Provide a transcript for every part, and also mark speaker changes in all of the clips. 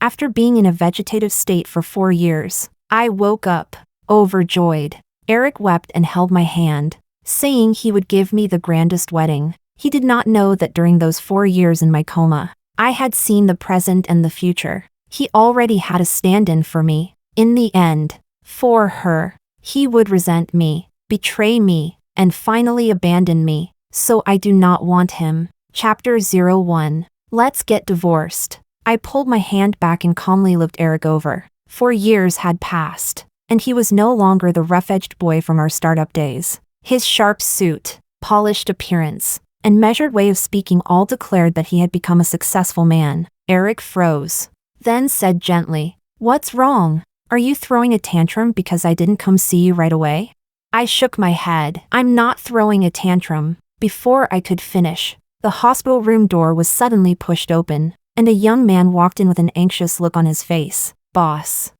Speaker 1: After being in a vegetative state for 4 years, I woke up, overjoyed. Erick wept and held my hand, saying he would give me the grandest wedding. He did not know that during those 4 years in my coma, I had seen the present and the future. He already had a stand-in for me. In the end, for her, he would resent me, betray me, and finally abandon me. So I do not want him. Chapter 01. Let's get divorced. I pulled my hand back and calmly looked Erick over. 4 years had passed, and he was no longer the rough-edged boy from our startup days. His sharp suit, polished appearance, and measured way of speaking all declared that he had become a successful man. Erick froze, then said gently, "What's wrong? Are you throwing a tantrum because I didn't come see you right away?" I shook my head. "I'm not throwing a tantrum." Before I could finish, the hospital room door was suddenly pushed open, and a young man walked in with an anxious look on his face. Boss.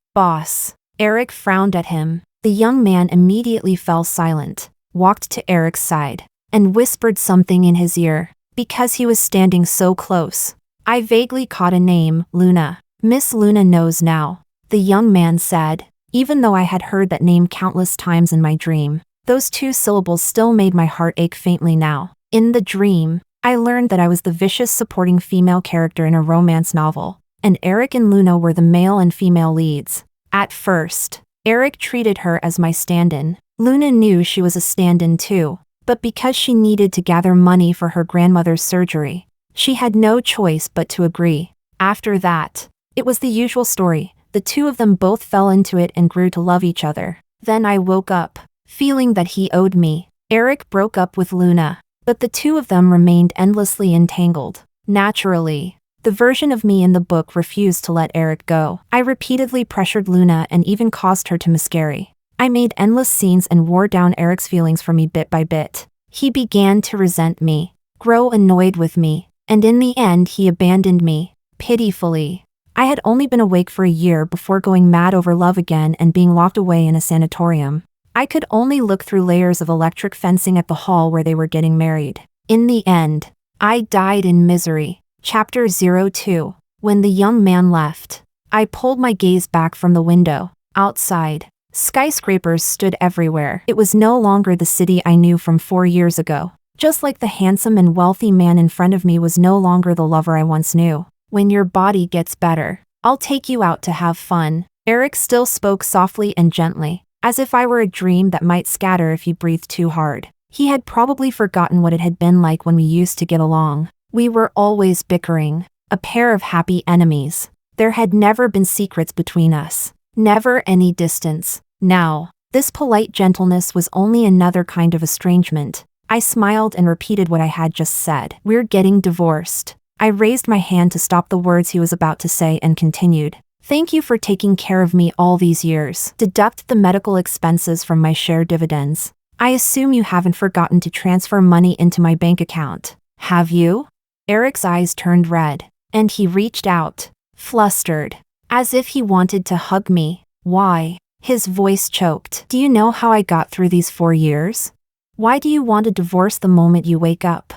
Speaker 1: Erick frowned at him. The young man immediately fell silent, walked to Erick's side, and whispered something in his ear. Because he was standing so close, I vaguely caught a name, Luna. "Miss Luna knows now," the young man said. Even though I had heard that name countless times in my dream, those 2 syllables still made my heart ache faintly now. In the dream, I learned that I was the vicious supporting female character in a romance novel, and Erick and Luna were the male and female leads. At first, Erick treated her as my stand-in. Luna knew she was a stand-in too, but because she needed to gather money for her grandmother's surgery, she had no choice but to agree. After that, it was the usual story. The 2 of them both fell into it and grew to love each other. Then I woke up, feeling that he owed me. Erick broke up with Luna, but the 2 of them remained endlessly entangled. Naturally, the version of me in the book refused to let Erick go. I repeatedly pressured Luna and even caused her to miscarry. I made endless scenes and wore down Erick's feelings for me bit by bit. He began to resent me, grow annoyed with me, and in the end he abandoned me, pitifully. I had only been awake for a year before going mad over love again and being locked away in a sanatorium. I could only look through layers of electric fencing at the hall where they were getting married. In the end, I died in misery. Chapter 02. When the young man left, I pulled my gaze back from the window. Outside, skyscrapers stood everywhere. It was no longer the city I knew from 4 years ago. Just like the handsome and wealthy man in front of me was no longer the lover I once knew. "When your body gets better, I'll take you out to have fun." Erick still spoke softly and gently, as if I were a dream that might scatter if you breathed too hard. He had probably forgotten what it had been like when we used to get along. We were always bickering, a pair of happy enemies. There had never been secrets between us, never any distance. Now, this polite gentleness was only another kind of estrangement. I smiled and repeated what I had just said. "We're getting divorced." I raised my hand to stop the words he was about to say and continued. "Thank you for taking care of me all these years. Deduct the medical expenses from my share dividends. I assume you haven't forgotten to transfer money into my bank account, have you?" Erick's eyes turned red, and he reached out, flustered, as if he wanted to hug me. "Why?" His voice choked. "Do you know how I got through these 4 years? Why do you want a divorce the moment you wake up?"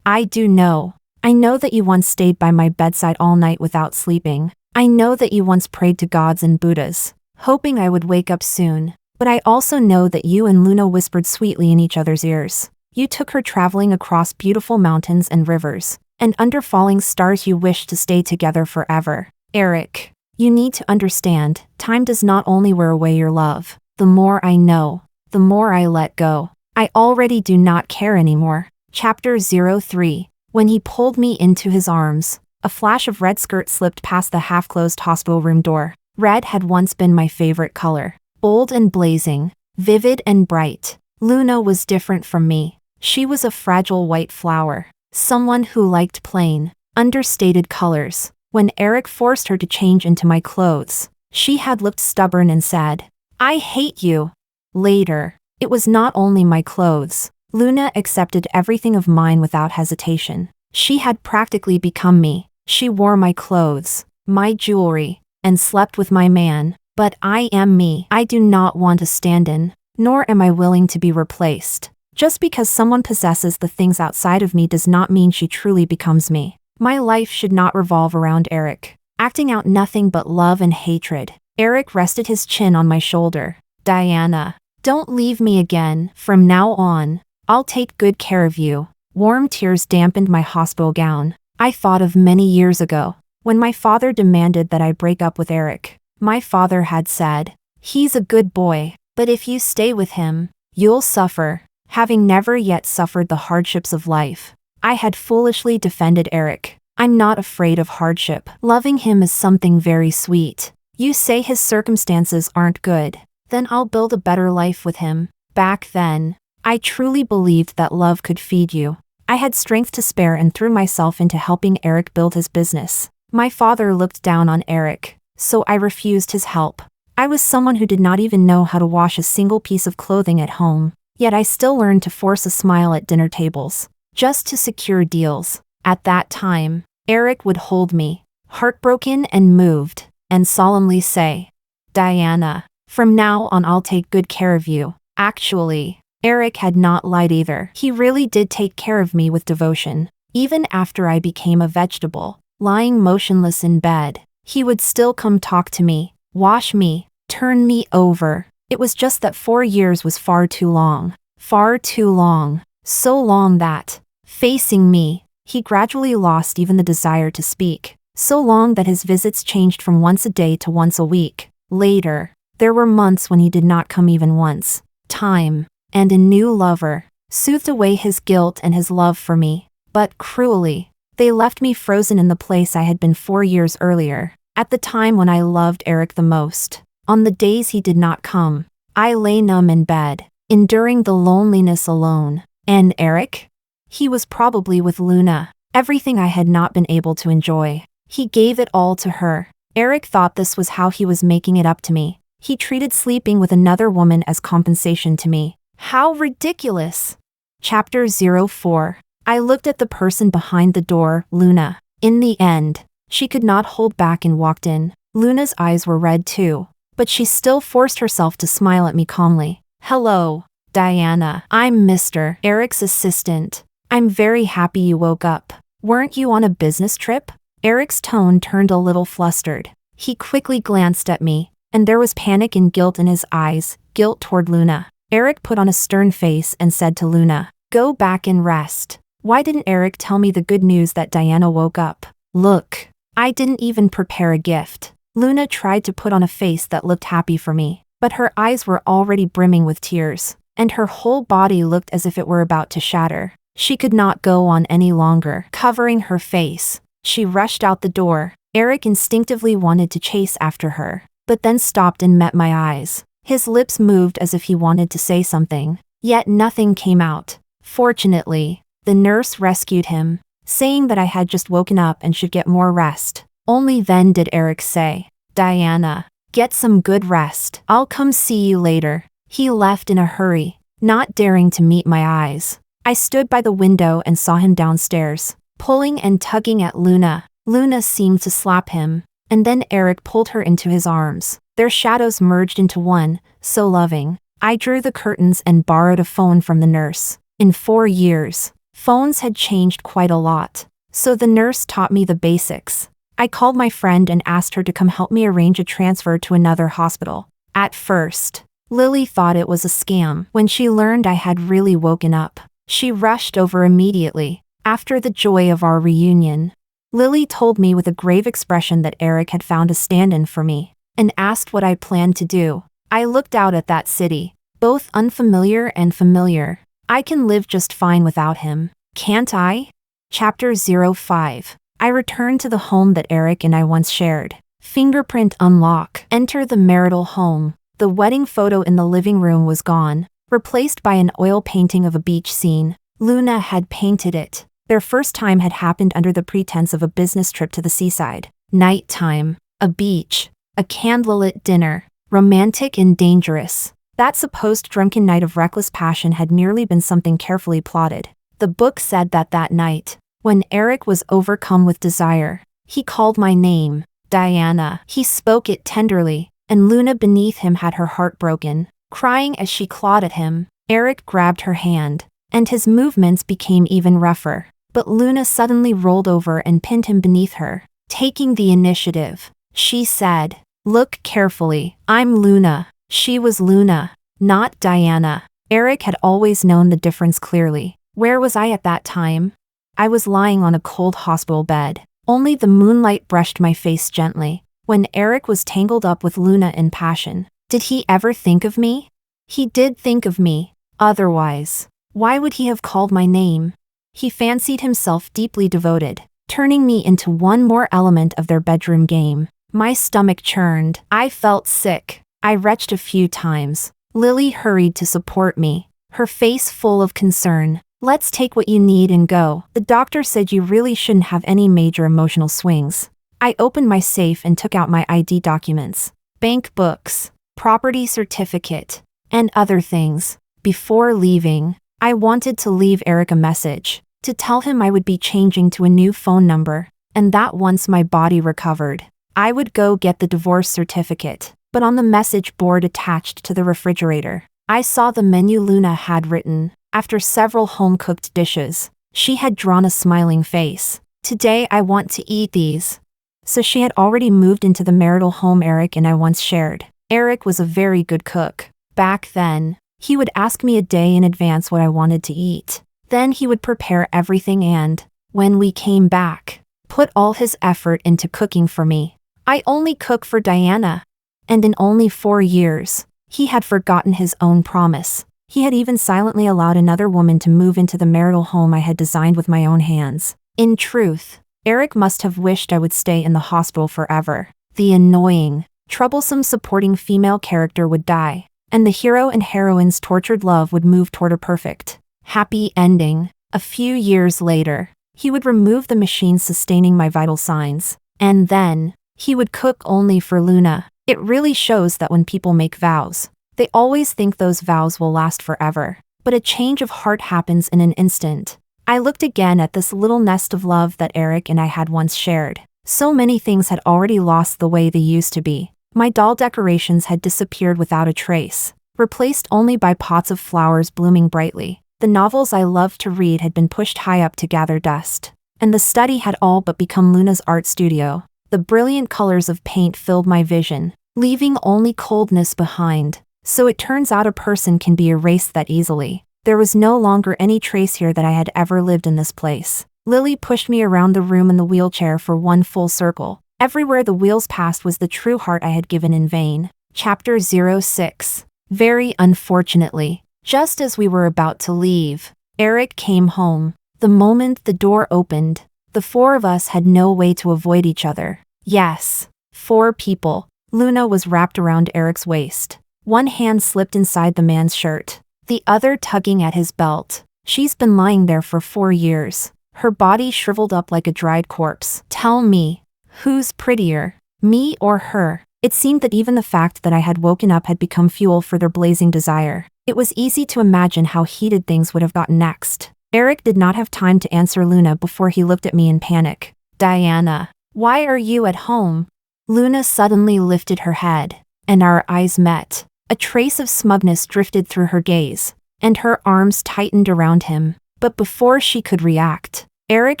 Speaker 1: "I do know. I know that you once stayed by my bedside all night without sleeping. I know that you once prayed to gods and Buddhas, hoping I would wake up soon. But I also know that you and Luna whispered sweetly in each other's ears. You took her traveling across beautiful mountains and rivers, and under falling stars you wished to stay together forever. Erick, you need to understand, time does not only wear away your love. The more I know, the more I let go. I already do not care anymore." Chapter 03. When he pulled me into his arms, a flash of red skirt slipped past the half-closed hospital room door. Red had once been my favorite color. Bold and blazing, vivid and bright. Luna was different from me. She was a fragile white flower. Someone who liked plain, understated colors. When Erick forced her to change into my clothes, she had looked stubborn and said, "I hate you." Later, it was not only my clothes. Luna accepted everything of mine without hesitation. She had practically become me. She wore my clothes, my jewelry, and slept with my man. But I am me. I do not want a stand-in, nor am I willing to be replaced. Just because someone possesses the things outside of me does not mean she truly becomes me. My life should not revolve around Erick. acting out nothing but love and hatred. Erick rested his chin on my shoulder. Diana, don't leave me again. From now on, I'll take good care of you. Warm tears dampened my hospital gown. I thought of many years ago, when my father demanded that I break up with Erick. My father had said, "He's a good boy, but if you stay with him, you'll suffer." Having never yet suffered the hardships of life, I had foolishly defended Erick. I'm not afraid of hardship. Loving him is something very sweet. You say his circumstances aren't good, then I'll build a better life with him. Back then, I truly believed that love could feed you. I had strength to spare and threw myself into helping Erick build his business. My father looked down on Erick, so I refused his help. I was someone who did not even know how to wash a single piece of clothing at home, yet I still learned to force a smile at dinner tables, just to secure deals. At that time, Erick would hold me, heartbroken and moved, and solemnly say, "Diana, from now on I'll take good care of you." Actually, Erick had not lied either. He really did take care of me with devotion. Even after I became a vegetable, lying motionless in bed, he would still come talk to me, wash me, turn me over. It was just that 4 years was far too long. Far too long. So long that, facing me, he gradually lost even the desire to speak. So long that his visits changed from once a day to once a week. Later, there were months when he did not come even once. Time, and a new lover, soothed away his guilt and his love for me. But cruelly, they left me frozen in the place I had been 4 years earlier, at the time when I loved Erick the most. On the days he did not come, I lay numb in bed, enduring the loneliness alone. And Erick? He was probably with Luna, everything I had not been able to enjoy. He gave it all to her. Erick thought this was how he was making it up to me. He treated sleeping with another woman as compensation to me. How ridiculous! Chapter 04. I looked at the person behind the door, Luna. In the end, she could not hold back and walked in. Luna's eyes were red too, but she still forced herself to smile at me calmly. "Hello, Diana. I'm Mr. Erick's assistant. I'm very happy you woke up. Weren't you on a business trip?" Erick's tone turned a little flustered. He quickly glanced at me, and there was panic and guilt in his eyes, guilt toward Luna. Erick put on a stern face and said to Luna, "Go back and rest." Why didn't Erick tell me the good news that Diana woke up? Look, I didn't even prepare a gift. Luna tried to put on a face that looked happy for me, but her eyes were already brimming with tears, and her whole body looked as if it were about to shatter. She could not go on any longer. Covering her face, she rushed out the door. Erick instinctively wanted to chase after her, but then stopped and met my eyes. His lips moved as if he wanted to say something, yet nothing came out. Fortunately, the nurse rescued him, saying that I had just woken up and should get more rest. Only then did Erick say, "Diana, get some good rest. I'll come see you later." He left in a hurry, not daring to meet my eyes. I stood by the window and saw him downstairs, pulling and tugging at Luna. Luna seemed to slap him, and then Erick pulled her into his arms. Their shadows merged into one, so loving. I drew the curtains and borrowed a phone from the nurse. In 4 years, phones had changed quite a lot, so the nurse taught me the basics. I called my friend and asked her to come help me arrange a transfer to another hospital. At first, Lily thought it was a scam. When she learned I had really woken up, she rushed over immediately. After the joy of our reunion, Lily told me with a grave expression that Erick had found a stand-in for me, and asked what I planned to do. I looked out at that city, both unfamiliar and familiar. I can live just fine without him, can't I? Chapter 05. I returned to the home that Erick and I once shared. Fingerprint unlock. Enter the marital home. The wedding photo in the living room was gone, replaced by an oil painting of a beach scene. Luna had painted it. Their first time had happened under the pretense of a business trip to the seaside. Nighttime, a beach, a candlelit dinner, romantic and dangerous. That supposed drunken night of reckless passion had merely been something carefully plotted. The book said that that night, when Erick was overcome with desire, he called my name, Diana. He spoke it tenderly, and Luna beneath him had her heart broken, crying as she clawed at him. Erick grabbed her hand, and his movements became even rougher. But Luna suddenly rolled over and pinned him beneath her. taking the initiative. She said, "Look carefully. I'm Luna." She was Luna, not Diana. Erick had always known the difference clearly. Where was I at that time? I was lying on a cold hospital bed. Only the moonlight brushed my face gently. When Erick was tangled up with Luna in passion, did he ever think of me? He did think of me. Otherwise, why would he have called my name? He fancied himself deeply devoted, turning me into one more element of their bedroom game. My stomach churned. I felt sick. I retched a few times. Lily hurried to support me, her face full of concern. "Let's take what you need and go. The doctor said you really shouldn't have any major emotional swings." I opened my safe and took out my ID documents, bank books, property certificate, and other things. Before leaving, I wanted to leave Erick a message, to tell him I would be changing to a new phone number, and that once my body recovered, I would go get the divorce certificate. But on the message board attached to the refrigerator, I saw the menu Luna had written. After several home-cooked dishes, she had drawn a smiling face. "Today I want to eat these." So she had already moved into the marital home Erick and I once shared. Erick was a very good cook. Back then, he would ask me a day in advance what I wanted to eat. Then he would prepare everything and, when we came back, put all his effort into cooking for me. I only cook for Diana. And in only 4 years, he had forgotten his own promise. He had even silently allowed another woman to move into the marital home I had designed with my own hands. In truth, Erick must have wished I would stay in the hospital forever. The annoying, troublesome supporting female character would die, and the hero and heroine's tortured love would move toward a perfect, happy ending. A few years later, he would remove the machine sustaining my vital signs, and then, he would cook only for Luna. It really shows that when people make vows, they always think those vows will last forever. But a change of heart happens in an instant. I looked again at this little nest of love that Erick and I had once shared. So many things had already lost the way they used to be. My doll decorations had disappeared without a trace, replaced only by pots of flowers blooming brightly. The novels I loved to read had been pushed high up to gather dust, and the study had all but become Luna's art studio. The brilliant colors of paint filled my vision, leaving only coldness behind. So it turns out a person can be erased that easily. There was no longer any trace here that I had ever lived in this place. Lily pushed me around the room in the wheelchair for one full circle. Everywhere the wheels passed was the true heart I had given in vain. Chapter 06. Very unfortunately, just as we were about to leave, Erick came home. The moment the door opened, the four of us had no way to avoid each other. Yes, 4 people. Luna was wrapped around Erick's waist. One hand slipped inside the man's shirt, the other tugging at his belt. She's been lying there for 4 years, her body shriveled up like a dried corpse. Tell me, who's prettier, me or her? It seemed that even the fact that I had woken up had become fuel for their blazing desire. It was easy to imagine how heated things would have gotten next. Erick did not have time to answer Luna before he looked at me in panic. "Diana, why are you at home?" Luna suddenly lifted her head, and our eyes met. A trace of smugness drifted through her gaze, and her arms tightened around him. But before she could react, Erick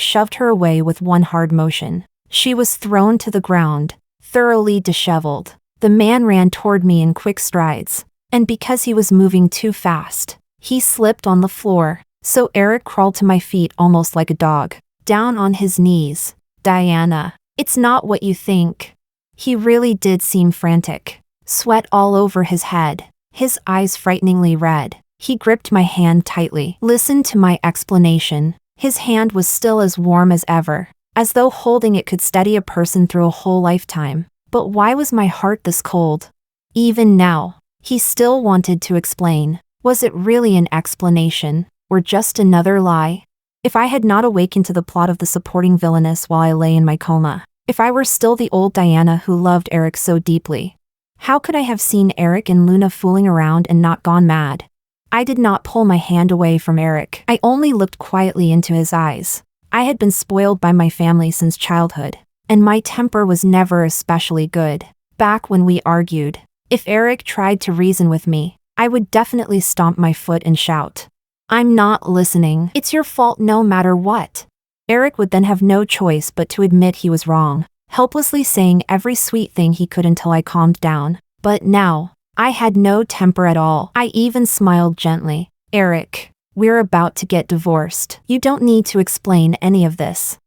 Speaker 1: shoved her away with one hard motion. She was thrown to the ground, thoroughly disheveled. The man ran toward me in quick strides, and because he was moving too fast, he slipped on the floor. So Erick crawled to my feet almost like a dog, down on his knees. "Diana, it's not what you think." He really did seem frantic, sweat all over his head, his eyes frighteningly red. He gripped my hand tightly. Listen to my explanation. His hand was still as warm as ever, as though holding it could steady a person through a whole lifetime. But why was my heart this cold? Even now, he still wanted to explain. Was it really an explanation, or just another lie? If I had not awakened to the plot of the supporting villainess while I lay in my coma, if I were still the old Diana who loved Erick so deeply, how could I have seen Erick and Luna fooling around and not gone mad? I did not pull my hand away from Erick. I only looked quietly into his eyes. I had been spoiled by my family since childhood, and my temper was never especially good. Back when we argued, if Erick tried to reason with me, I would definitely stomp my foot and shout, "I'm not listening. It's your fault no matter what." Erick would then have no choice but to admit he was wrong. helplessly saying every sweet thing he could until I calmed down. But now, I had no temper at all. I even smiled gently. Erick, we're about to get divorced. You don't need to explain any of this.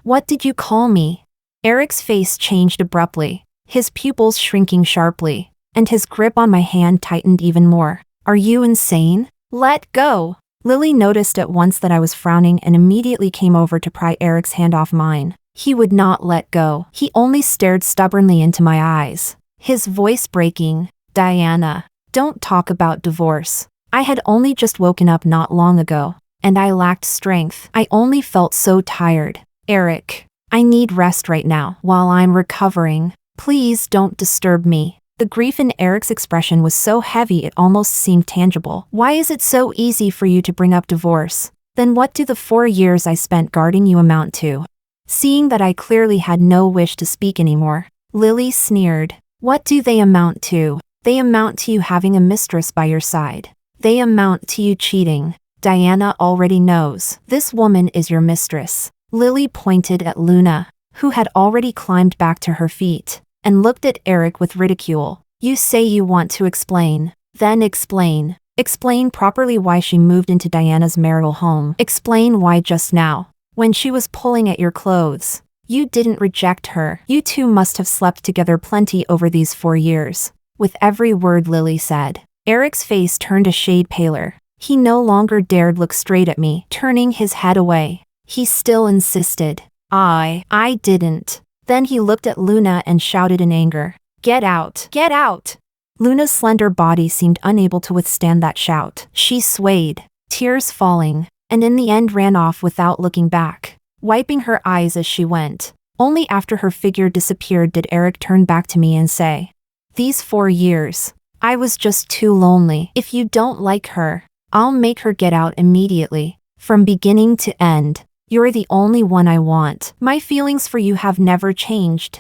Speaker 1: What did you call me? Erick's face changed abruptly, his pupils shrinking sharply, and his grip on my hand tightened even more. Are you insane? Let go. Lily noticed at once that I was frowning and immediately came over to pry Erick's hand off mine. He would not let go. He only stared stubbornly into my eyes, his voice breaking. Diana, don't talk about divorce. I had only just woken up not long ago, and I lacked strength. I only felt so tired. Erick, I need rest right now while I'm recovering. Please don't disturb me. The grief in Erick's expression was so heavy it almost seemed tangible. Why is it so easy for you to bring up divorce? Then what do the 4 years I spent guarding you amount to? Seeing that I clearly had no wish to speak anymore, Lily sneered. What do they amount to? They amount to you having a mistress by your side. They amount to you cheating. Diana already knows. This woman is your mistress. Lily pointed at Luna, who had already climbed back to her feet, and looked at Erick with ridicule. You say you want to explain. Then explain. Explain properly why she moved into Diana's marital home. Explain why just now, when she was pulling at your clothes, you didn't reject her. You two must have slept together plenty over these 4 years. With every word Lily said, Erick's face turned a shade paler. He no longer dared look straight at me, turning his head away. He still insisted. I didn't. Then he looked at Luna and shouted in anger. Get out! Get out! Luna's slender body seemed unable to withstand that shout. She swayed, tears falling, and in the end ran off without looking back, wiping her eyes as she went. Only after her figure disappeared did Erick turn back to me and say, These 4 years, I was just too lonely. If you don't like her, I'll make her get out immediately. From beginning to end, you're the only one I want. My feelings for you have never changed.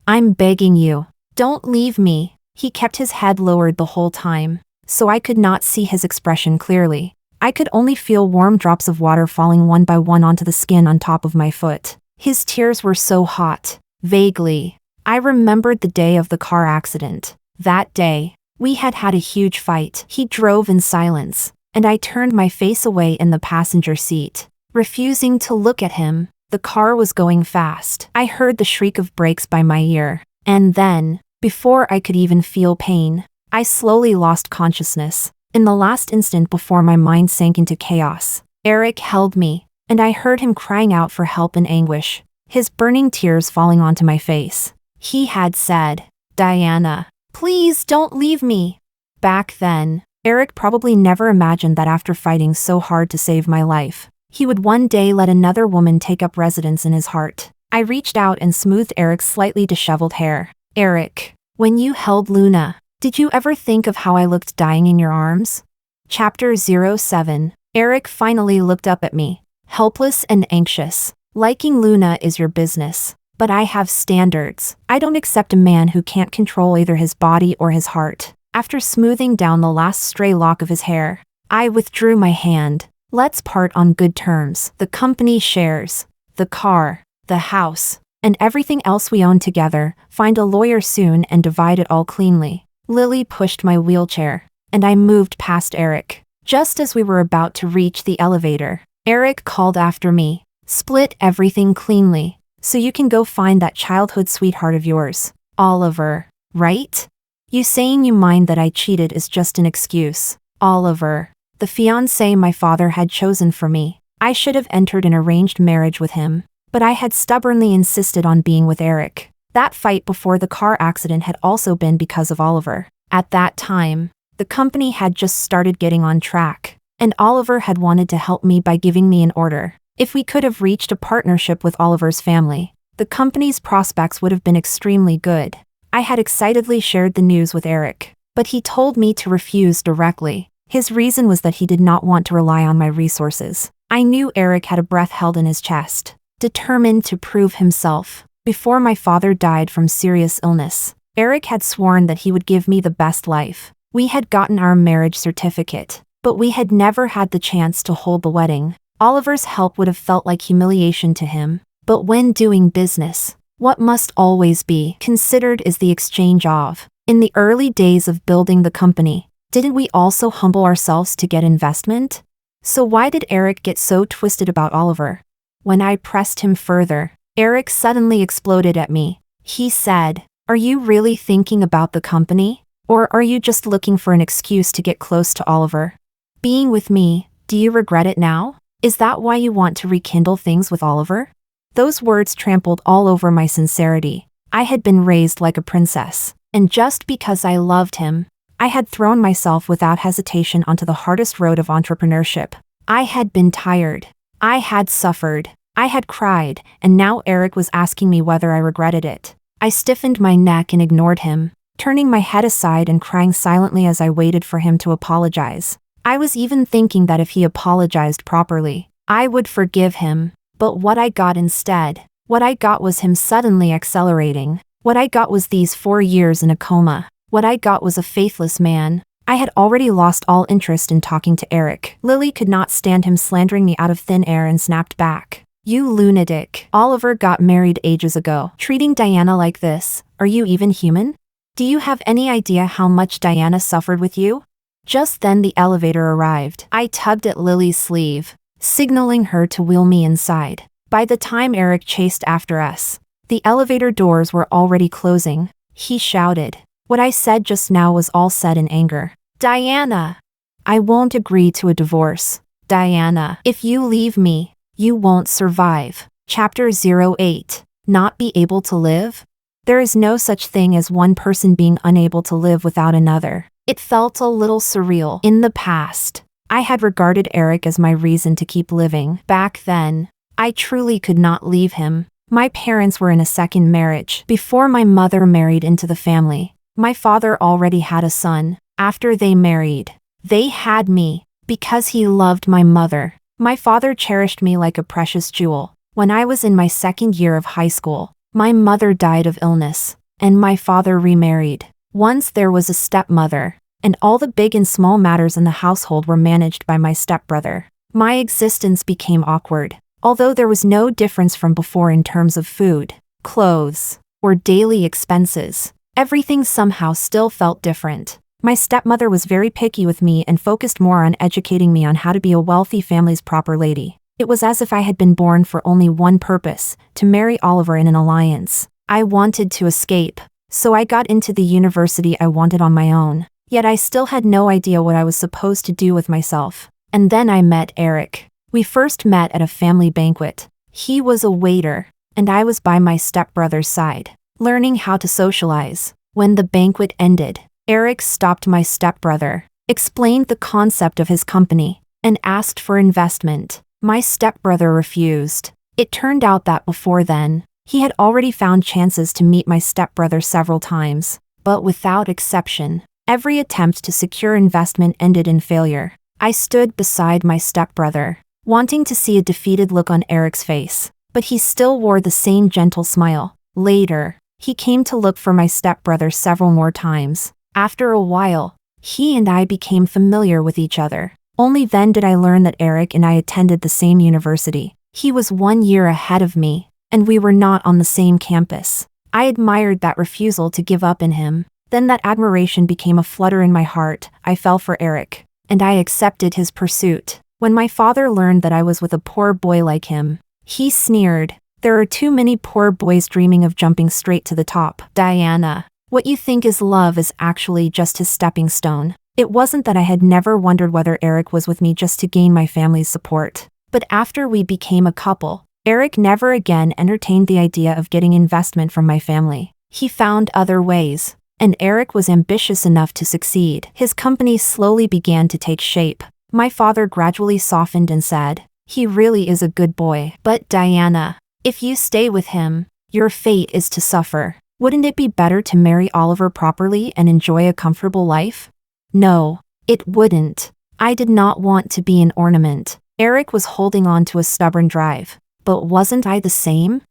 Speaker 1: I'm begging you, don't leave me. He kept his head lowered the whole time, so I could not see his expression clearly. I could only feel warm drops of water falling one by one onto the skin on top of my foot. His tears were so hot. Vaguely, I remembered the day of the car accident. That day, we had had a huge fight. He drove in silence, and I turned my face away in the passenger seat, refusing to look at him. The car was going fast. I heard the shriek of brakes by my ear, and then, before I could even feel pain, I slowly lost consciousness. In the last instant before my mind sank into chaos, Erick held me, and I heard him crying out for help in anguish, his burning tears falling onto my face. He had said, Diana, please don't leave me. Back then, Erick probably never imagined that after fighting so hard to save my life, he would one day let another woman take up residence in his heart. I reached out and smoothed Erick's slightly disheveled hair. Erick, when you held Luna, did you ever think of how I looked dying in your arms? Chapter 07. Erick finally looked up at me, helpless and anxious. Liking Luna is your business, but I have standards. I don't accept a man who can't control either his body or his heart. After smoothing down the last stray lock of his hair, I withdrew my hand. Let's part on good terms. The company shares, the car, the house, and everything else we own together. Find a lawyer soon and divide it all cleanly. Lily pushed my wheelchair, and I moved past Erick. Just as we were about to reach the elevator, Erick called after me. Split everything cleanly, so you can go find that childhood sweetheart of yours, Oliver, right? You saying you mind that I cheated is just an excuse. Oliver, the fiancé my father had chosen for me. I should have entered an arranged marriage with him, but I had stubbornly insisted on being with Erick. That fight before the car accident had also been because of Oliver. At that time, the company had just started getting on track, and Oliver had wanted to help me by giving me an order. If we could have reached a partnership with Oliver's family, the company's prospects would have been extremely good. I had excitedly shared the news with Erick, but he told me to refuse directly. His reason was that he did not want to rely on my resources. I knew Erick had a breath held in his chest, determined to prove himself. Before my father died from serious illness, Erick had sworn that he would give me the best life. We had gotten our marriage certificate, but we had never had the chance to hold the wedding. Oliver's help would have felt like humiliation to him, but when doing business, What must always be considered is the exchange of. In the early days of building the company, didn't we also humble ourselves to get investment? So why did Erick get so twisted about Oliver? When I pressed him further, Erick suddenly exploded at me. He said, "Are you really thinking about the company? Or are you just looking for an excuse to get close to Oliver? Being with me, do you regret it now? Is that why you want to rekindle things with Oliver?" Those words trampled all over my sincerity. I had been raised like a princess, and just because I loved him, I had thrown myself without hesitation onto the hardest road of entrepreneurship. I had been tired. I had suffered. I had cried, and now Erick was asking me whether I regretted it. I stiffened my neck and ignored him, turning my head aside and crying silently as I waited for him to apologize. I was even thinking that if he apologized properly, I would forgive him. But what I got instead, what I got was him suddenly accelerating. What I got was these 4 years in a coma. What I got was a faithless man. I had already lost all interest in talking to Erick. Lily could not stand him slandering me out of thin air and snapped back. "You lunatic. Oliver got married ages ago. Treating Diana like this, are you even human? Do you have any idea how much Diana suffered with you?" Just then the elevator arrived. I tugged at Lily's sleeve, signaling her to wheel me inside. By the time Erick chased after us, the elevator doors were already closing. He shouted. What I said just now was all said in anger. "Diana! I won't agree to a divorce. Diana, if you leave me, you won't survive." Chapter 08. Not be able to live? There is no such thing as one person being unable to live without another. It felt a little surreal. In the past, I had regarded Erick as my reason to keep living. Back then, I truly could not leave him. My parents were in a second marriage before my mother married into the family. My father already had a son. After they married, they had me because he loved my mother. My father cherished me like a precious jewel. When I was in my second year of high school, my mother died of illness, and my father remarried. Once there was a stepmother, and all the big and small matters in the household were managed by my stepbrother. My existence became awkward, although there was no difference from before in terms of food, clothes, or daily expenses. Everything somehow still felt different. My stepmother was very picky with me and focused more on educating me on how to be a wealthy family's proper lady. It was as if I had been born for only one purpose, to marry Oliver in an alliance. I wanted to escape, so I got into the university I wanted on my own. Yet I still had no idea what I was supposed to do with myself. And then I met Erick. We first met at a family banquet. He was a waiter, and I was by my stepbrother's side, learning how to socialize. When the banquet ended, Erick stopped my stepbrother, explained the concept of his company, and asked for investment. My stepbrother refused. It turned out that before then, he had already found chances to meet my stepbrother several times, but without exception, every attempt to secure investment ended in failure. I stood beside my stepbrother, wanting to see a defeated look on Erick's face, but he still wore the same gentle smile. Later, he came to look for my stepbrother several more times. After a while, he and I became familiar with each other. Only then did I learn that Erick and I attended the same university. He was 1 year ahead of me, and we were not on the same campus. I admired that refusal to give up in him. Then that admiration became a flutter in my heart. I fell for Erick, and I accepted his pursuit. When my father learned that I was with a poor boy like him, he sneered. "There are too many poor boys dreaming of jumping straight to the top. Diana, what you think is love is actually just his stepping stone." It wasn't that I had never wondered whether Erick was with me just to gain my family's support. But after we became a couple, Erick never again entertained the idea of getting investment from my family. He found other ways, and Erick was ambitious enough to succeed. His company slowly began to take shape. My father gradually softened and said, "He really is a good boy. But Diana, if you stay with him, your fate is to suffer. Wouldn't it be better to marry Oliver properly and enjoy a comfortable life?" No, it wouldn't. I did not want to be an ornament. Erick was holding on to a stubborn drive. But wasn't I the same?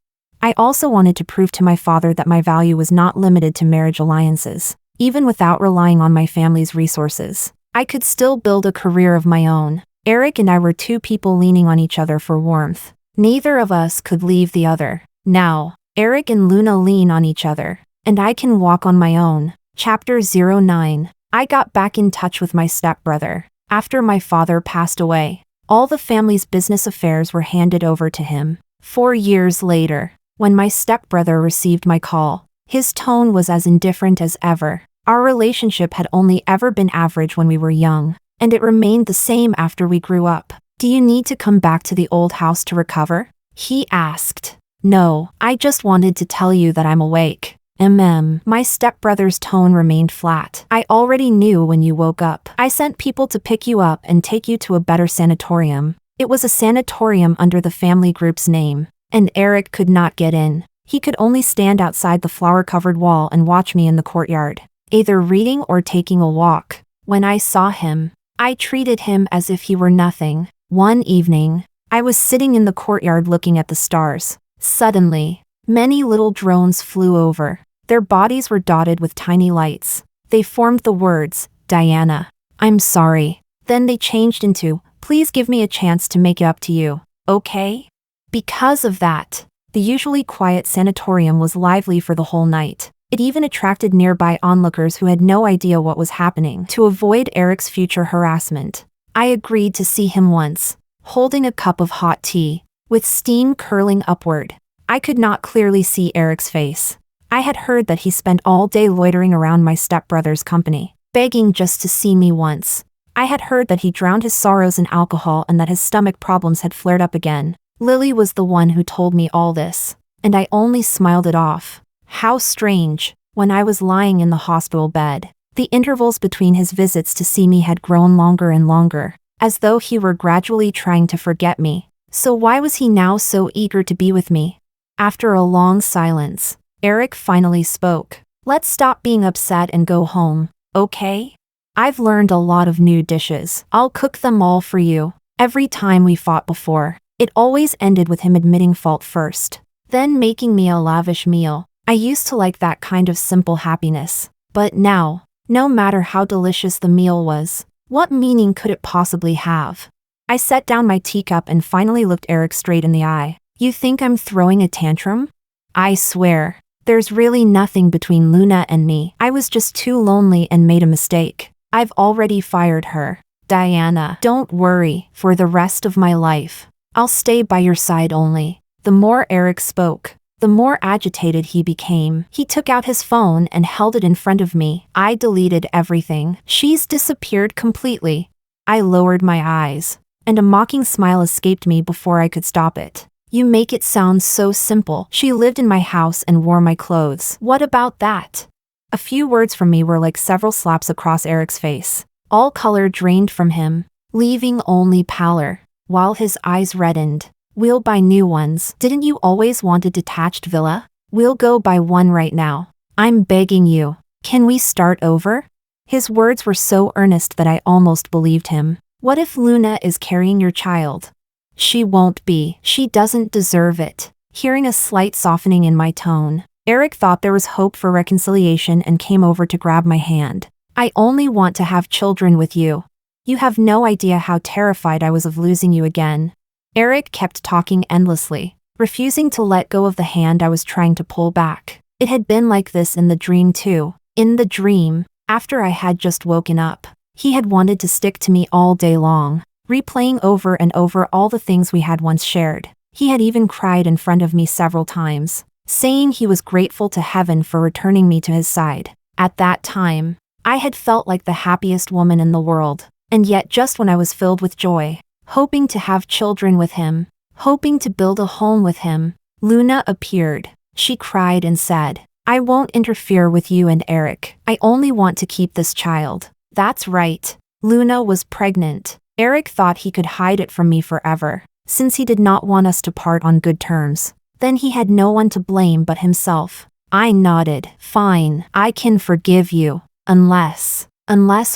Speaker 1: I also wanted to prove to my father that my value was not limited to marriage alliances. Even without relying on my family's resources, I could still build a career of my own. Erick and I were two people leaning on each other for warmth. Neither of us could leave the other. Now, Erick and Luna lean on each other, and I can walk on my own. Chapter 09. I got back in touch with my stepbrother. After my father passed away, all the family's business affairs were handed over to him. 4 years later, when my stepbrother received my call, his tone was as indifferent as ever. Our relationship had only ever been average when we were young, and it remained the same after we grew up. Do you need to come back to the old house to recover? He asked. No, I just wanted to tell you that I'm awake. My stepbrother's tone remained flat. I already knew when you woke up. I sent people to pick you up and take you to a better sanatorium. It was a sanatorium under the family group's name, and Erick could not get in. He could only stand outside the flower-covered wall and watch me in the courtyard, either reading or taking a walk. When I saw him, I treated him as if he were nothing. One evening, I was sitting in the courtyard looking at the stars. Suddenly, many little drones flew over. Their bodies were dotted with tiny lights. They formed the words, Diana, I'm sorry. Then they changed into, please give me a chance to make it up to you, okay? Because of that, the usually quiet sanatorium was lively for the whole night. It even attracted nearby onlookers who had no idea what was happening. To avoid Erick's future harassment, I agreed to see him once, holding a cup of hot tea, with steam curling upward. I could not clearly see Erick's face. I had heard that he spent all day loitering around my stepbrother's company, begging just to see me once. I had heard that he drowned his sorrows in alcohol and that his stomach problems had flared up again. Lily was the one who told me all this, and I only smiled it off. How strange. When I was lying in the hospital bed, the intervals between his visits to see me had grown longer and longer, as though he were gradually trying to forget me. So why was he now so eager to be with me? After a long silence, Erick finally spoke. Let's stop being upset and go home, okay? I've learned a lot of new dishes. I'll cook them all for you. Every time we fought before, it always ended with him admitting fault first, then making me a lavish meal. I used to like that kind of simple happiness. But now, no matter how delicious the meal was, what meaning could it possibly have? I set down my teacup and finally looked Erick straight in the eye. You think I'm throwing a tantrum? I swear, there's really nothing between Luna and me. I was just too lonely and made a mistake. I've already fired her. Diana, don't worry, for the rest of my life, I'll stay by your side only. The more Erick spoke, the more agitated he became. He took out his phone and held it in front of me. I deleted everything. She's disappeared completely. I lowered my eyes, and a mocking smile escaped me before I could stop it. You make it sound so simple. She lived in my house and wore my clothes. What about that? A few words from me were like several slaps across Erick's face. All color drained from him, leaving only pallor, while his eyes reddened. We'll buy new ones. Didn't you always want a detached villa? We'll go buy one right now. I'm begging you. Can we start over? His words were so earnest that I almost believed him. What if Luna is carrying your child? She won't be. She doesn't deserve it. Hearing a slight softening in my tone, Erick thought there was hope for reconciliation and came over to grab my hand. I only want to have children with you. You have no idea how terrified I was of losing you again. Erick kept talking endlessly, refusing to let go of the hand I was trying to pull back. It had been like this in the dream too. In the dream, after I had just woken up, he had wanted to stick to me all day long, replaying over and over all the things we had once shared. He had even cried in front of me several times, saying he was grateful to heaven for returning me to his side. At that time, I had felt like the happiest woman in the world, and yet just when I was filled with joy, hoping to have children with him, hoping to build a home with him, Luna appeared. She cried and said, I won't interfere with you and Erick. I only want to keep this child. That's right. Luna was pregnant. Erick thought he could hide it from me forever, since he did not want us to part on good terms. Then he had no one to blame but himself. I nodded. Fine, I can forgive you. Unless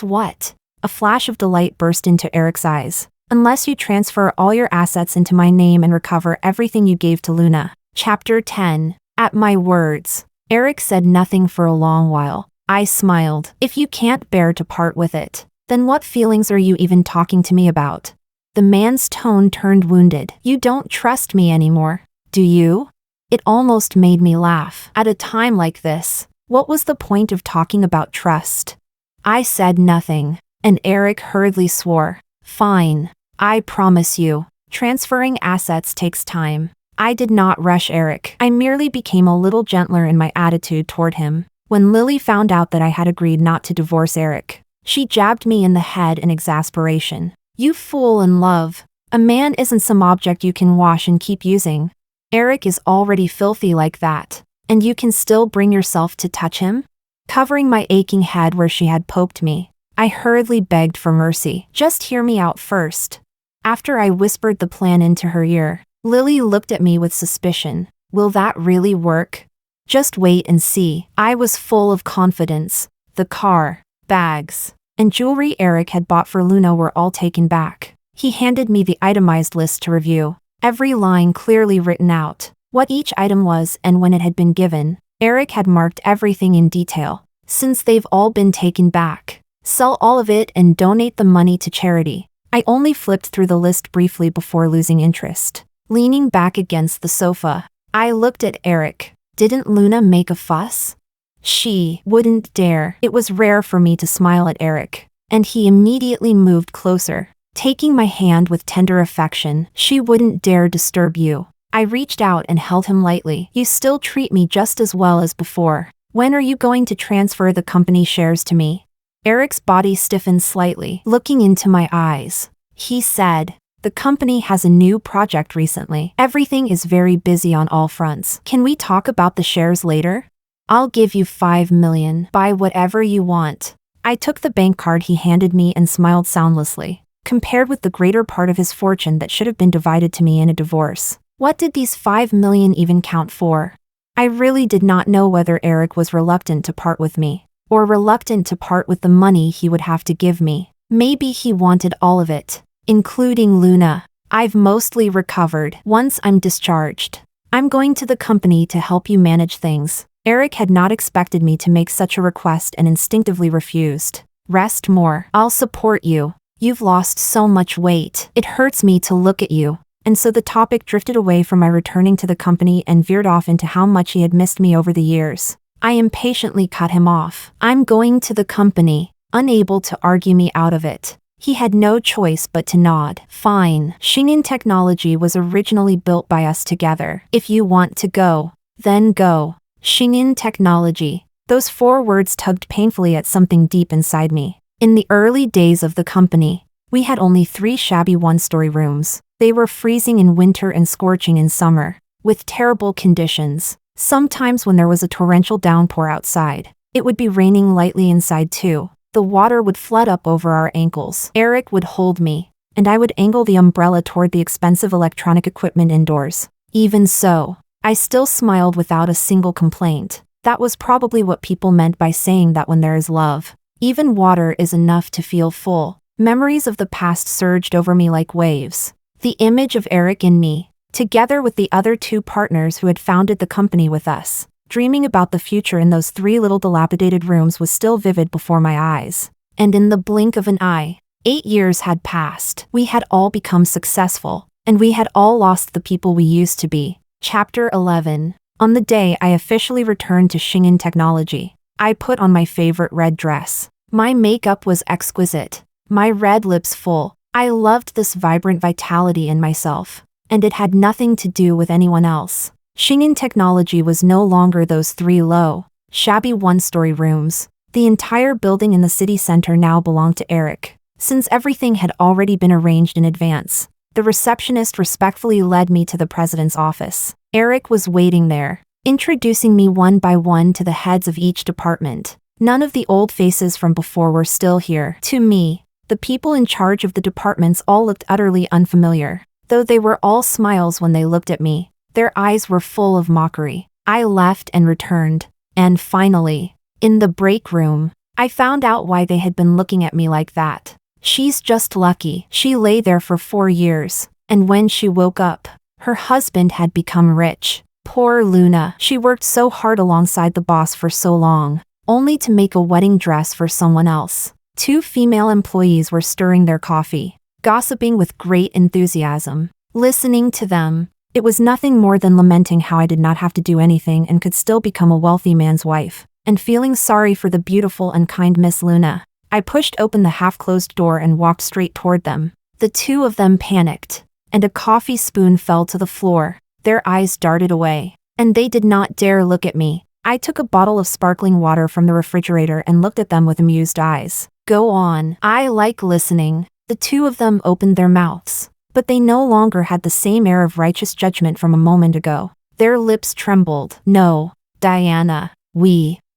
Speaker 1: what? A flash of delight burst into Erick's eyes. Unless you transfer all your assets into my name and recover everything you gave to Luna. Chapter 10. At my words, Erick said nothing for a long while. I smiled. If you can't bear to part with it, then what feelings are you even talking to me about? The man's tone turned wounded. You don't trust me anymore, do you? It almost made me laugh. At a time like this, what was the point of talking about trust? I said nothing, and Erick hurriedly swore. Fine. I promise you. Transferring assets takes time. I did not rush Erick. I merely became a little gentler in my attitude toward him. When Lily found out that I had agreed not to divorce Erick, she jabbed me in the head in exasperation. You fool in love. A man isn't some object you can wash and keep using. Erick is already filthy like that, and you can still bring yourself to touch him? Covering my aching head where she had poked me, I hurriedly begged for mercy. Just hear me out first. After I whispered the plan into her ear, Lily looked at me with suspicion. Will that really work? Just wait and see. I was full of confidence. The car, bags, and jewelry Erick had bought for Luna were all taken back. He handed me the itemized list to review, every line clearly written out, what each item was and when it had been given. Erick had marked everything in detail. Since they've all been taken back, sell all of it and donate the money to charity. I only flipped through the list briefly before losing interest. Leaning back against the sofa, I looked at Erick. Didn't Luna make a fuss? She wouldn't dare. It was rare for me to smile at Erick, and he immediately moved closer, taking my hand with tender affection. She wouldn't dare disturb you. I reached out and held him lightly. You still treat me just as well as before. When are you going to transfer the company shares to me? Erick's body stiffened slightly, looking into my eyes. He said, the company has a new project recently. Everything is very busy on all fronts. Can we talk about the shares later? I'll give you $5 million. Buy whatever you want. I took the bank card he handed me and smiled soundlessly. Compared with the greater part of his fortune that should have been divided to me in a divorce, what did these $5 million even count for? I really did not know whether Erick was reluctant to part with me, or reluctant to part with the money he would have to give me. Maybe he wanted all of it, including Luna. I've mostly recovered once I'm discharged. I'm going to the company to help you manage things. Erick had not expected me to make such a request and instinctively refused. Rest more. I'll support you. You've lost so much weight. It hurts me to look at you. And so the topic drifted away from my returning to the company and veered off into how much he had missed me over the years. I impatiently cut him off. I'm going to the company, unable to argue me out of it. He had no choice but to nod. Fine. Shingen Technology was originally built by us together. If you want to go, then go. Shingen Technology. Those 4 words tugged painfully at something deep inside me. In the early days of the company, we had only 3 shabby one-story rooms. They were freezing in winter and scorching in summer, with terrible conditions. Sometimes when there was a torrential downpour outside, it would be raining lightly inside too. The water would flood up over our ankles. Erick would hold me, and I would angle the umbrella toward the expensive electronic equipment indoors. Even so, I still smiled without a single complaint. That was probably what people meant by saying that when there is love, even water is enough to feel full. Memories of the past surged over me like waves. The image of Erick in me, together with the other 2 partners who had founded the company with us, dreaming about the future in those 3 little dilapidated rooms, was still vivid before my eyes. And in the blink of an eye, 8 years had passed. We had all become successful, and we had all lost the people we used to be. Chapter 11. On the day I officially returned to Shingen Technology, I put on my favorite red dress. My makeup was exquisite, my red lips full. I loved this vibrant vitality in myself, and it had nothing to do with anyone else. Shingen Technology was no longer those 3 low, shabby one-story rooms. The entire building in the city center now belonged to Erick. Since everything had already been arranged in advance, the receptionist respectfully led me to the president's office. Erick was waiting there, introducing me one by one to the heads of each department. None of the old faces from before were still here. To me, the people in charge of the departments all looked utterly unfamiliar. Though they were all smiles when they looked at me, their eyes were full of mockery. I left and returned, and finally, in the break room, I found out why they had been looking at me like that. She's just lucky. She lay there for 4 years, and when she woke up, her husband had become rich. Poor Luna. She worked so hard alongside the boss for so long, only to make a wedding dress for someone else. 2 female employees were stirring their coffee, gossiping with great enthusiasm. Listening to them, It was nothing more than lamenting how I did not have to do anything and could still become a wealthy man's wife, and feeling sorry for the beautiful and kind Miss Luna. I pushed open the half-closed door and walked straight toward them. The two of them panicked, and a coffee spoon fell to the floor. Their eyes darted away, and they did not dare look at me. I took a bottle of sparkling water from the refrigerator and looked at them with amused eyes. Go on. I like listening. The two of them opened their mouths, but they no longer had the same air of righteous judgment from a moment ago. Their lips trembled. No, Diana.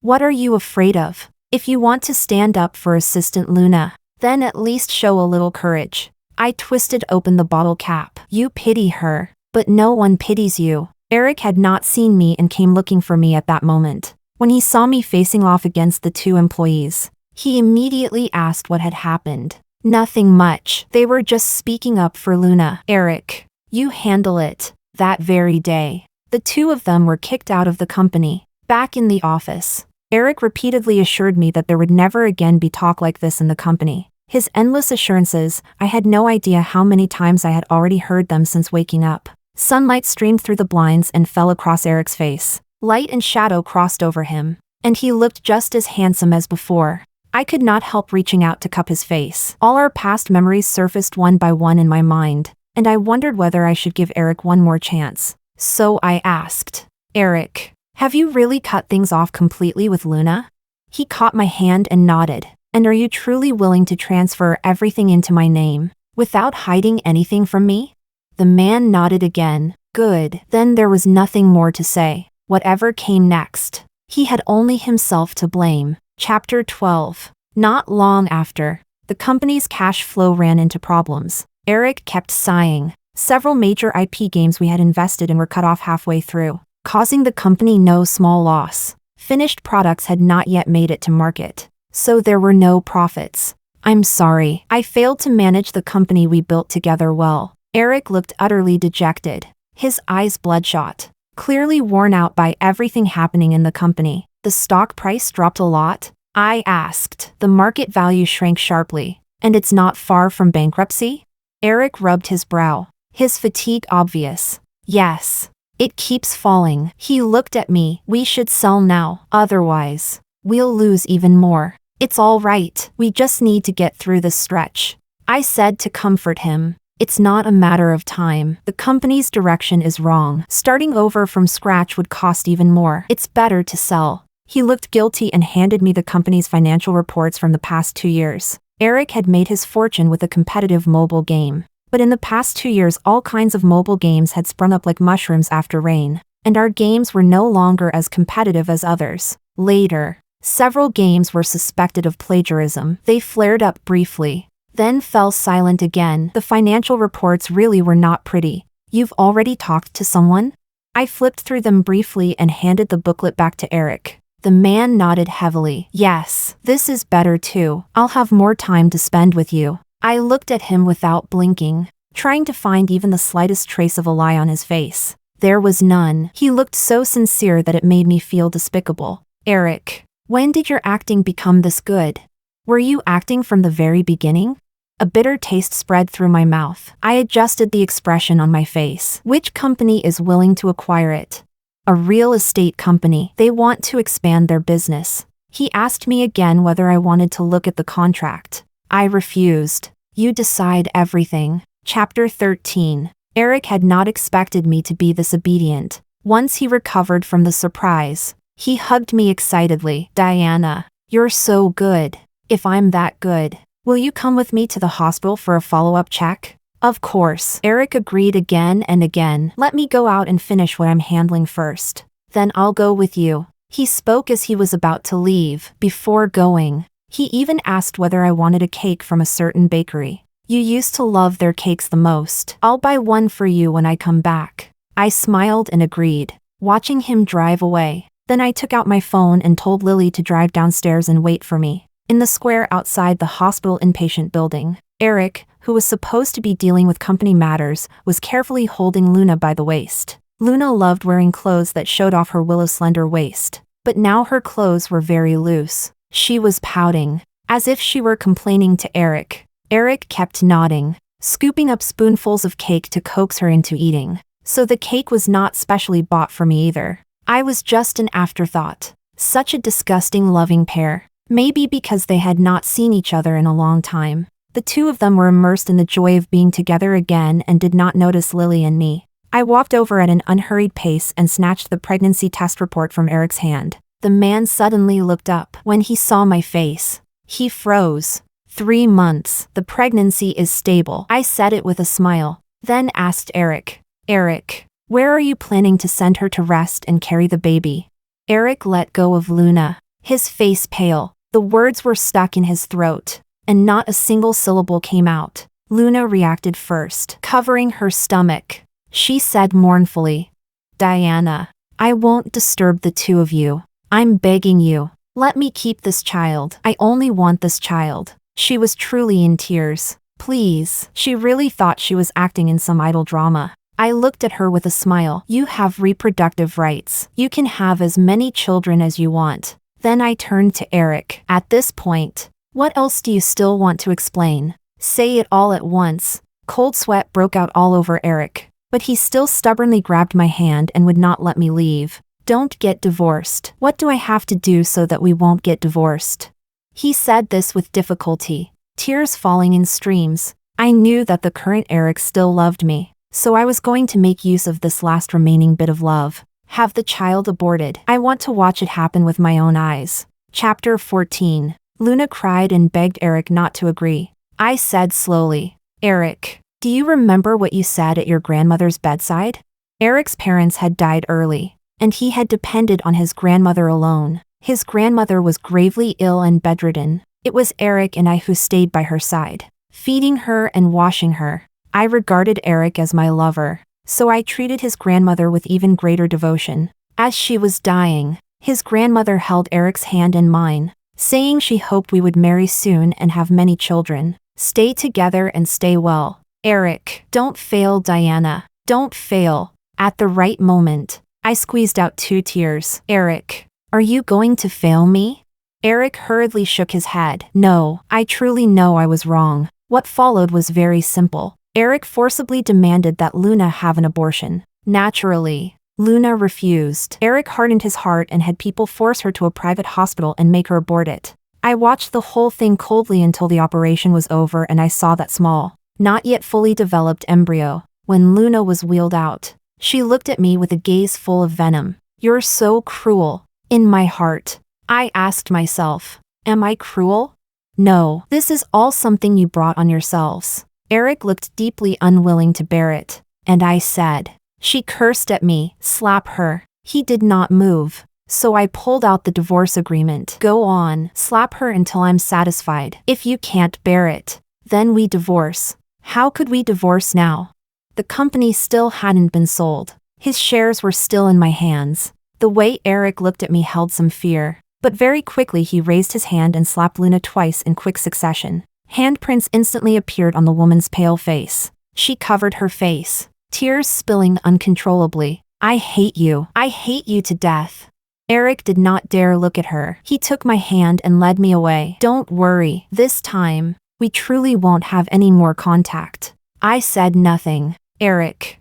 Speaker 1: What are you afraid of? If you want to stand up for Assistant Luna, then at least show a little courage. I twisted open the bottle cap. You pity her, but no one pities you. Erick had not seen me and came looking for me at that moment. When he saw me facing off against the two employees, he immediately asked what had happened. Nothing much. They were just speaking up for Luna. Erick, you handle it. That very day, the two of them were kicked out of the company. Back in the office, Erick repeatedly assured me that there would never again be talk like this in the company. His endless assurances, I had no idea how many times I had already heard them since waking up. Sunlight streamed through the blinds and fell across Erick's face. Light and shadow crossed over him, and he looked just as handsome as before. I could not help reaching out to cup his face. All our past memories surfaced one by one in my mind, and I wondered whether I should give Erick one more chance. So I asked, Erick, have you really cut things off completely with Luna? He caught my hand and nodded. And are you truly willing to transfer everything into my name, without hiding anything from me? The man nodded again. Good. Then there was nothing more to say. Whatever came next, he had only himself to blame. Chapter 12. Not long after, the company's cash flow ran into problems. Erick kept sighing. Several major IP games we had invested in were cut off halfway through, causing the company no small loss. Finished products had not yet made it to market, so there were no profits. I'm sorry, I failed to manage the company we built together well. Erick looked utterly dejected, his eyes bloodshot, clearly worn out by everything happening in the company. The stock price dropped a lot? I asked. The market value shrank sharply, and it's not far from bankruptcy? Erick rubbed his brow, his fatigue obvious. Yes, it keeps falling. He looked at me. We should sell now, otherwise we'll lose even more. It's all right, we just need to get through this stretch. I said to comfort him. It's not a matter of time. The company's direction is wrong. Starting over from scratch would cost even more. It's better to sell. He looked guilty and handed me the company's financial reports from the past 2 years. Erick had made his fortune with a competitive mobile game. But in the past 2 years all kinds of mobile games had sprung up like mushrooms after rain, and our games were no longer as competitive as others. Later, several games were suspected of plagiarism. They flared up briefly, then fell silent again. The financial reports really were not pretty. You've already talked to someone? I flipped through them briefly and handed the booklet back to Erick. The man nodded heavily. Yes, this is better too. I'll have more time to spend with you. I looked at him without blinking, trying to find even the slightest trace of a lie on his face. There was none. He looked so sincere that it made me feel despicable. Erick, when did your acting become this good? Were you acting from the very beginning? A bitter taste spread through my mouth. I adjusted the expression on my face. Which company is willing to acquire it? A real estate company. They want to expand their business. He asked me again whether I wanted to look at the contract. I refused. You decide everything. Chapter 13. Erick had not expected me to be this obedient. Once he recovered from the surprise, he hugged me excitedly. Diana, you're so good. If I'm that good, will you come with me to the hospital for a follow-up check? Of course. Erick agreed again and again. Let me go out and finish what I'm handling first. Then I'll go with you. He spoke as he was about to leave. Before going, he even asked whether I wanted a cake from a certain bakery. You used to love their cakes the most. I'll buy one for you when I come back. I smiled and agreed, watching him drive away. Then I took out my phone and told Lily to drive downstairs and wait for me. In the square outside the hospital inpatient building, Erick, who was supposed to be dealing with company matters, was carefully holding Luna by the waist. Luna loved wearing clothes that showed off her willow-slender waist, but now her clothes were very loose. She was pouting, as if she were complaining to Erick. Erick kept nodding, scooping up spoonfuls of cake to coax her into eating. so the cake was not specially bought for me either. I was just an afterthought. Such a disgusting loving pair. Maybe because they had not seen each other in a long time. The two of them were immersed in the joy of being together again and did not notice Lily and me. I walked over at an unhurried pace and snatched the pregnancy test report from Erick's hand. The man suddenly looked up when he saw my face. He froze. 3 months. The pregnancy is stable. I said it with a smile. Then asked Erick, Erick, where are you planning to send her to rest and carry the baby? Erick let go of Luna. His face pale. The words were stuck in his throat, and not a single syllable came out. Luna reacted first, covering her stomach. She said mournfully, Diana, I won't disturb the two of you. I'm begging you. Let me keep this child. I only want this child. She was truly in tears. Please. She really thought she was acting in some idle drama. I looked at her with a smile. You have reproductive rights. You can have as many children as you want. Then I turned to Erick. At this point, what else do you still want to explain? Say it all at once. Cold sweat broke out all over Erick, but he still stubbornly grabbed my hand and would not let me leave. Don't get divorced. What do I have to do so that we won't get divorced? He said this with difficulty, tears falling in streams. I knew that the current Erick still loved me, so I was going to make use of this last remaining bit of love. Have the child aborted. I want to watch it happen with my own eyes. Chapter 14. Luna cried and begged Erick not to agree. I said slowly, Erick, do you remember what you said at your grandmother's bedside? Erick's parents had died early, and he had depended on his grandmother alone. His grandmother was gravely ill and bedridden. It was Erick and I who stayed by her side, feeding her and washing her. I regarded Erick as my lover, so I treated his grandmother with even greater devotion. As she was dying, his grandmother held Erick's hand in mine, saying she hoped we would marry soon and have many children. Stay together and stay well. Erick, don't fail, Diana. Don't fail. At the right moment, I squeezed out 2 tears. Erick, are you going to fail me? Erick hurriedly shook his head. No, I truly know I was wrong. What followed was very simple. Erick forcibly demanded that Luna have an abortion. Naturally, Luna refused. Erick hardened his heart and had people force her to a private hospital and make her abort it. I watched the whole thing coldly until the operation was over and I saw that small, not yet fully developed embryo. When Luna was wheeled out, she looked at me with a gaze full of venom. You're so cruel. In my heart, I asked myself, am I cruel? No, this is all something you brought on yourselves. Erick looked deeply unwilling to bear it, and I said, she cursed at me, slap her. He did not move, so I pulled out the divorce agreement. Go on, slap her until I'm satisfied. If you can't bear it, then we divorce. How could we divorce now? The company still hadn't been sold. His shares were still in my hands. The way Erick looked at me held some fear, but very quickly he raised his hand and slapped Luna twice in quick succession. Handprints instantly appeared on the woman's pale face. She covered her face, tears spilling uncontrollably. I hate you. I hate you to death. Erick did not dare look at her. He took my hand and led me away. Don't worry. This time, we truly won't have any more contact. I said nothing. Erick,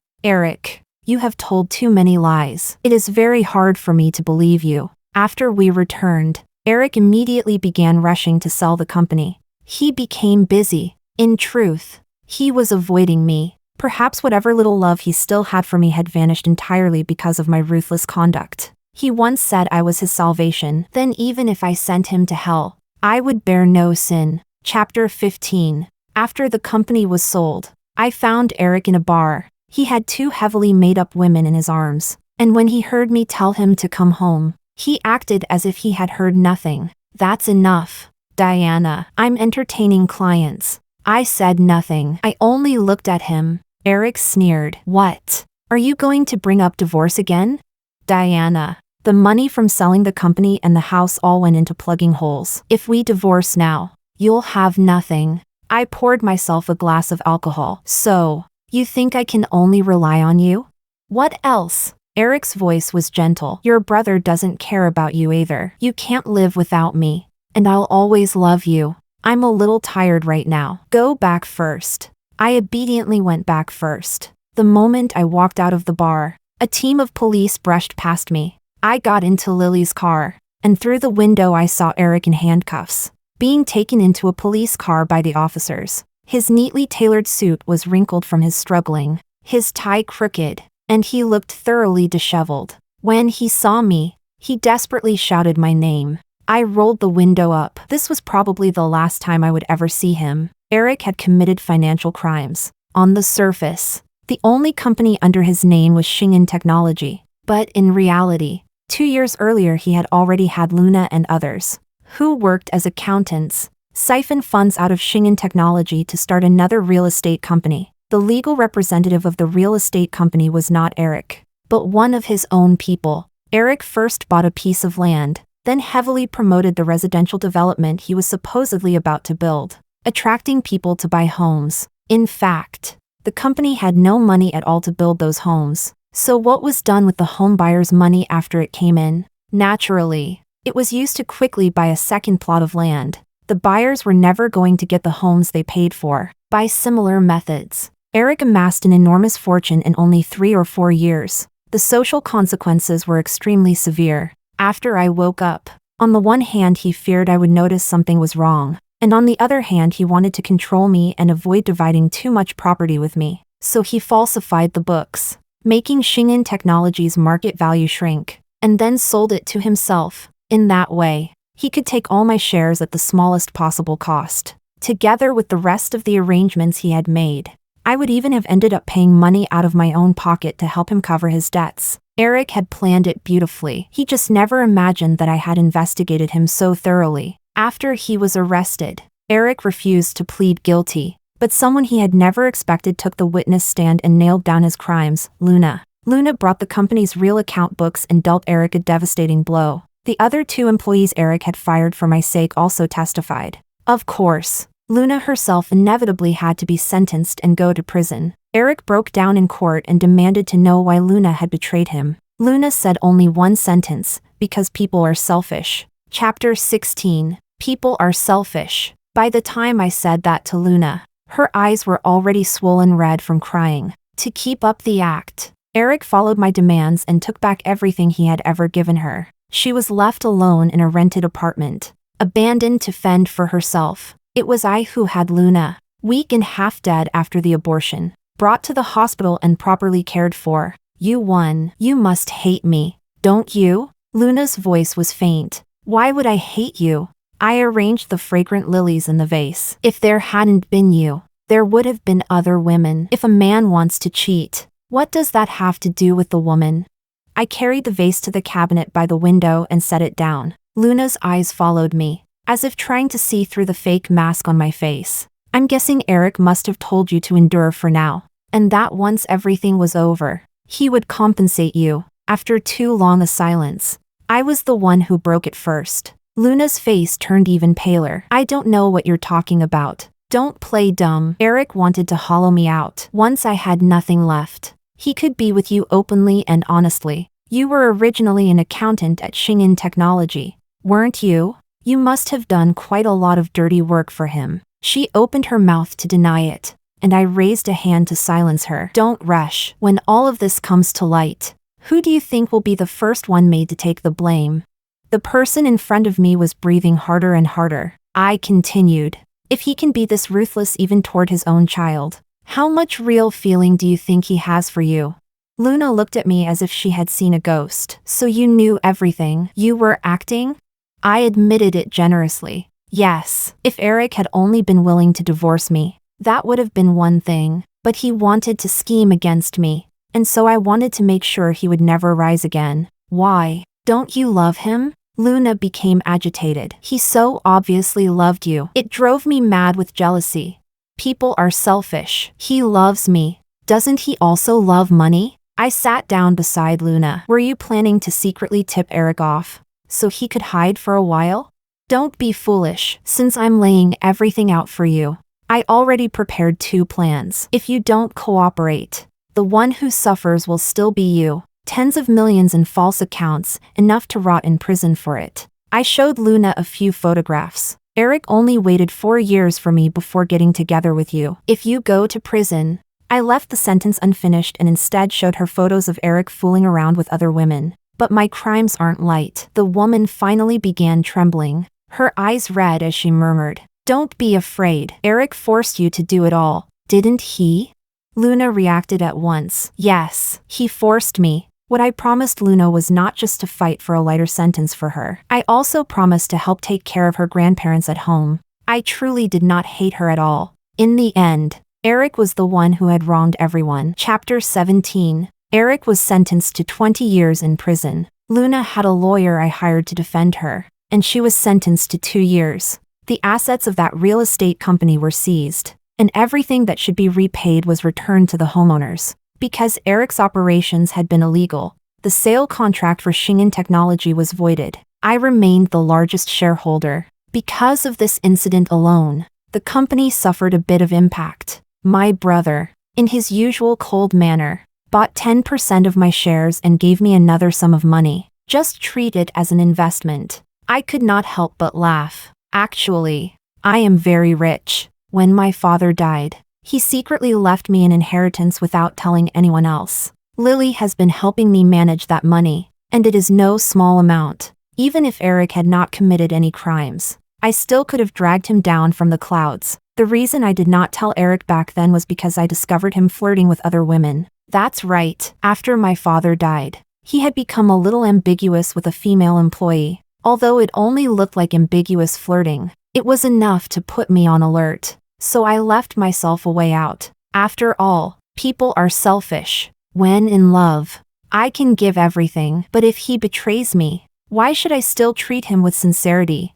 Speaker 1: you have told too many lies. It is very hard for me to believe you. After we returned, Erick immediately began rushing to sell the company. He became busy. In truth, he was avoiding me. Perhaps whatever little love he still had for me had vanished entirely because of my ruthless conduct. He once said I was his salvation. Then even if I sent him to hell, I would bear no sin. Chapter 15. After the company was sold, I found Erick in a bar. He had 2 heavily made-up women in his arms, and when he heard me tell him to come home, he acted as if he had heard nothing. That's enough. Diana, I'm entertaining clients. I said nothing. I only looked at him. Erick sneered. What? Are you going to bring up divorce again? Diana, the money from selling the company and the house all went into plugging holes. If we divorce now, you'll have nothing. I poured myself a glass of alcohol. So, you think I can only rely on you? What else? Erick's voice was gentle. Your brother doesn't care about you either. You can't live without me. And I'll always love you. I'm a little tired right now. Go back first. I obediently went back first. The moment I walked out of the bar, a team of police brushed past me. I got into Lily's car, and through the window I saw Erick in handcuffs, being taken into a police car by the officers. His neatly tailored suit was wrinkled from his struggling, his tie crooked, and he looked thoroughly disheveled. When he saw me, he desperately shouted my name. I rolled the window up. This was probably the last time I would ever see him. Erick had committed financial crimes. On the surface, the only company under his name was Shingen Technology. But in reality, 2 years earlier he had already had Luna and others, who worked as accountants, siphon funds out of Shingen Technology to start another real estate company. The legal representative of the real estate company was not Erick, but one of his own people. Erick first bought a piece of land, then heavily promoted the residential development he was supposedly about to build, attracting people to buy homes. In fact, the company had no money at all to build those homes. So what was done with the home buyers' money after it came in? Naturally, it was used to quickly buy a second plot of land. The buyers were never going to get the homes they paid for. By similar methods, Erick amassed an enormous fortune in only 3 or 4 years. The social consequences were extremely severe. After I woke up, on the one hand he feared I would notice something was wrong, and on the other hand he wanted to control me and avoid dividing too much property with me. So he falsified the books, making Shingen Technology's market value shrink, and then sold it to himself. In that way, he could take all my shares at the smallest possible cost. Together with the rest of the arrangements he had made, I would even have ended up paying money out of my own pocket to help him cover his debts. Erick had planned it beautifully. He just never imagined that I had investigated him so thoroughly. After he was arrested, Erick refused to plead guilty, but someone he had never expected took the witness stand and nailed down his crimes, Luna. Luna brought the company's real account books and dealt Erick a devastating blow. The other 2 employees Erick had fired for my sake also testified. Of course, Luna herself inevitably had to be sentenced and go to prison. Erick broke down in court and demanded to know why Luna had betrayed him. Luna said only one sentence: because people are selfish. Chapter 16. People are selfish. By the time I said that to Luna, her eyes were already swollen red from crying. To keep up the act, Erick followed my demands and took back everything he had ever given her. She was left alone in a rented apartment, abandoned to fend for herself. It was I who had Luna, weak and half dead after the abortion, brought to the hospital and properly cared for. You won. You must hate me, don't you? Luna's voice was faint. Why would I hate you? I arranged the fragrant lilies in the vase. If there hadn't been you, there would have been other women. If a man wants to cheat, what does that have to do with the woman? I carried the vase to the cabinet by the window and set it down. Luna's eyes followed me, as if trying to see through the fake mask on my face. I'm guessing Erick must have told you to endure for now, and that once everything was over, he would compensate you. After too long a silence, I was the one who broke it first. Luna's face turned even paler. I don't know what you're talking about. Don't play dumb. Erick wanted to hollow me out. Once I had nothing left, he could be with you openly and honestly. You were originally an accountant at Shingen Technology, weren't you? You must have done quite a lot of dirty work for him. She opened her mouth to deny it, and I raised a hand to silence her. Don't rush. When all of this comes to light, who do you think will be the first one made to take the blame? The person in front of me was breathing harder and harder. I continued. If he can be this ruthless even toward his own child, how much real feeling do you think he has for you? Luna looked at me as if she had seen a ghost. So you knew everything? You were acting? I admitted it generously. Yes, if Erick had only been willing to divorce me, that would have been one thing, but he wanted to scheme against me, and so I wanted to make sure he would never rise again. Why? Don't you love him? Luna became agitated. He so obviously loved you. It drove me mad with jealousy. People are selfish. He loves me. Doesn't he also love money? I sat down beside Luna. Were you planning to secretly tip Erick off, so he could hide for a while? Don't be foolish, since I'm laying everything out for you. I already prepared 2 plans. If you don't cooperate, the one who suffers will still be you. Tens of millions in false accounts, enough to rot in prison for it. I showed Luna a few photographs. Erick only waited 4 years for me before getting together with you. If you go to prison, I left the sentence unfinished and instead showed her photos of Erick fooling around with other women. But my crimes aren't light. The woman finally began trembling, her eyes red as she murmured, "Don't be afraid. Erick forced you to do it all, didn't he?" Luna reacted at once. "Yes, he forced me." What I promised Luna was not just to fight for a lighter sentence for her. I also promised to help take care of her grandparents at home. I truly did not hate her at all. In the end, Erick was the one who had wronged everyone. Chapter 17. Erick was sentenced to 20 years in prison. Luna had a lawyer I hired to defend her, and she was sentenced to 2 years. The assets of that real estate company were seized, and everything that should be repaid was returned to the homeowners. Because Erick's operations had been illegal, the sale contract for Shingen Technology was voided. I remained the largest shareholder. Because of this incident alone, the company suffered a bit of impact. My brother, in his usual cold manner, bought 10% of my shares and gave me another sum of money. Just treat it as an investment. I could not help but laugh. Actually, I am very rich. When my father died, he secretly left me an inheritance without telling anyone else. Lily has been helping me manage that money, and it is no small amount. Even if Erick had not committed any crimes, I still could have dragged him down from the clouds. The reason I did not tell Erick back then was because I discovered him flirting with other women. That's right, after my father died, he had become a little ambiguous with a female employee. Although it only looked like ambiguous flirting, it was enough to put me on alert. So I left myself a way out. After all, people are selfish. When in love, I can give everything, but if he betrays me, why should I still treat him with sincerity?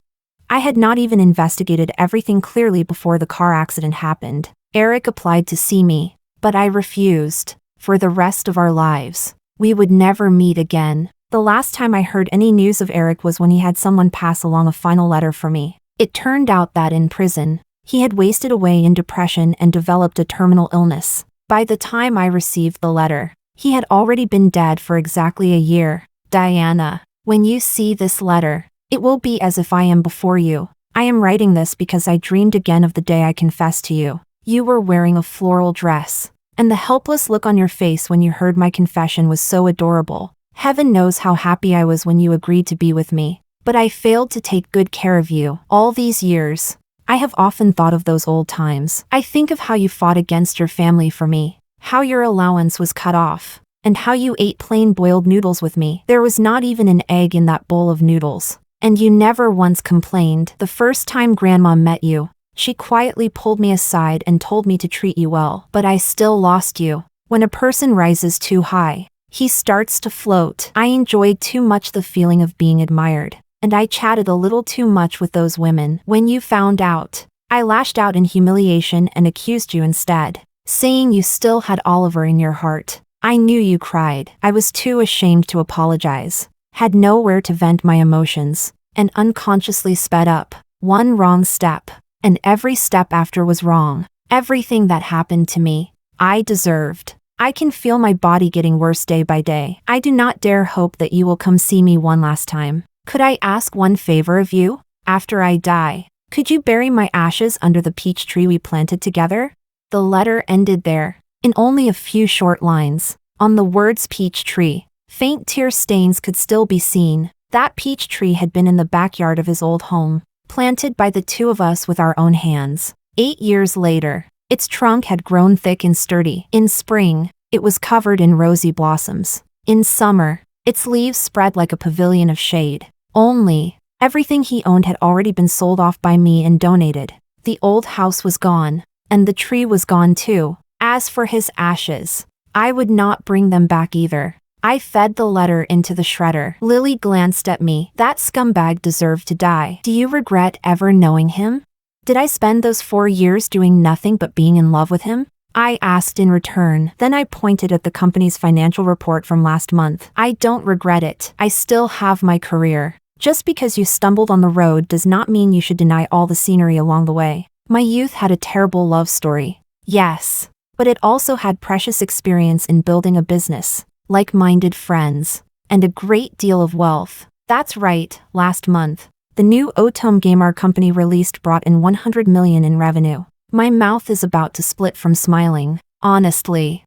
Speaker 1: I had not even investigated everything clearly before the car accident happened. Erick applied to see me, but I refused. For the rest of our lives, we would never meet again. The last time I heard any news of Erick was when he had someone pass along a final letter for me. It turned out that in prison, he had wasted away in depression and developed a terminal illness. By the time I received the letter, he had already been dead for exactly a year. Diana, when you see this letter, it will be as if I am before you. I am writing this because I dreamed again of the day I confessed to you. You were wearing a floral dress, and the helpless look on your face when you heard my confession was so adorable. Heaven knows how happy I was when you agreed to be with me, but I failed to take good care of you all these years. I have often thought of those old times. I think of how you fought against your family for me, how your allowance was cut off, and how you ate plain boiled noodles with me. There was not even an egg in that bowl of noodles, and you never once complained. The first time Grandma met you, she quietly pulled me aside and told me to treat you well, but I still lost you. When a person rises too high, he starts to float. I enjoyed too much the feeling of being admired, and I chatted a little too much with those women. When you found out, I lashed out in humiliation and accused you instead, saying you still had Oliver in your heart. I knew you cried. I was too ashamed to apologize, had nowhere to vent my emotions, and unconsciously sped up. One wrong step, and every step after was wrong. Everything that happened to me, I deserved. I can feel my body getting worse day by day. I do not dare hope that you will come see me one last time. Could I ask one favor of you? After I die, could you bury my ashes under the peach tree we planted together? The letter ended there, in only a few short lines. On the words peach tree, faint tear stains could still be seen. That peach tree had been in the backyard of his old home, planted by the two of us with our own hands. 8 years later, its trunk had grown thick and sturdy. In spring, it was covered in rosy blossoms. In summer, its leaves spread like a pavilion of shade. Only, everything he owned had already been sold off by me and donated. The old house was gone, and the tree was gone too. As for his ashes, I would not bring them back either. I fed the letter into the shredder. Lily glanced at me. That scumbag deserved to die. Do you regret ever knowing him? Did I spend those 4 years doing nothing but being in love with him? I asked in return. Then I pointed at the company's financial report from last month. I don't regret it. I still have my career. Just because you stumbled on the road does not mean you should deny all the scenery along the way. My youth had a terrible love story. Yes, but it also had precious experience in building a business, like-minded friends, and a great deal of wealth. That's right, last month, the new Otome Gamer company released brought in $100 million in revenue. My mouth is about to split from smiling. Honestly,